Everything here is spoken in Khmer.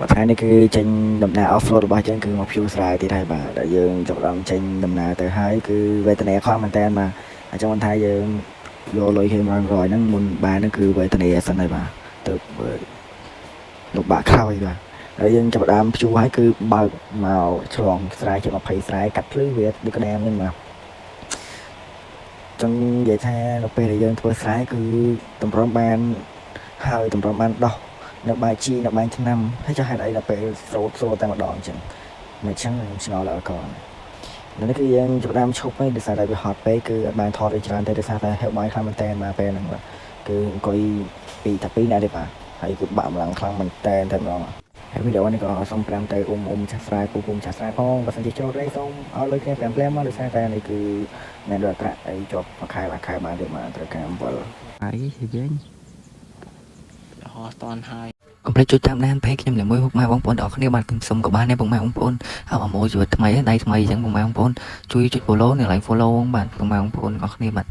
ថ្ងៃនេះគឺចេញដំណើរ offroad របស់យើងគឺមកភូស្រែទៀតហើយបាទដែលយើងចាប់ផ្ដើមចេញដំណើរទៅហើយគឺវេទនាខ្លាំងមែនតើបាទអញ្ចឹងមិនថាយើងយកលុយគេ100ហ្នឹងមុនបានហ្នឹងគឺវេទនាសិនហើយបាទទៅលំបាកក្រោយបាទហើយយើងចាប់ផ្ដើមភ្ជួរហើយគឺបើកមកឆ្លងស្រែជា20ស្រែកាត់ភ្លឺវាដូចក្តាមហ្នឹងបាទចឹងនិយាយថានៅពេលដែលយើងធ្វើស្រែគឺតម្រុំបានហើយតម្រុំបានដោះនៅបាយជីនៅបាយឆ្នាំហើយចាស់ហេតុអីដល់ពេលស្រូតតែម្ដងអញ្ចឹងមិនចឹងខ្ញុំឆ្ងល់ដល់កូននេះគឺយើងចាប់ដើមឈប់ហើយដោយសារតែវាហត់ពេកគឺអត់បានថតឲ្យច្រើនទេដោយសារតែហេតុបាយខ្លាំងមែនតើមកពេលហ្នឹងបាទគឺអង្គុយ2 នាក់ទេបាទហើយគឺបាក់ម្លងខ្លាំងមែនតើតែម្ដងហើយវីដេអូនេះក៏សូម5ទៅចាស់ស្រែពូពុំចាស់ស្រែផងបើសិនជាចូលរេសូមឲ្យលុយគ្នា5មកដោយសារតែនេះគឺមានរត់ប្រាក់អីជាប់មួយខែបានទេបាទត្រូវការអំបិលហើយវិញហោះតន់ហើយកុំភ្លេចជួយតាមដាន page ខ្ញុំជាមួយពុកម៉ែបងប្អូនទាំងអស់គ្នាបាទខ្ញុំសូមក៏បានដែរពុកម៉ែបងប្អូនហើយអាមួយជីវិតថ្មីដៃថ្មីអញ្ចឹងពុកម៉ែបងប្អូនជួយចុច follow នៅ like follow បាទពុកម៉ែបងប្អូនទាំងអស់គ្នាបាទ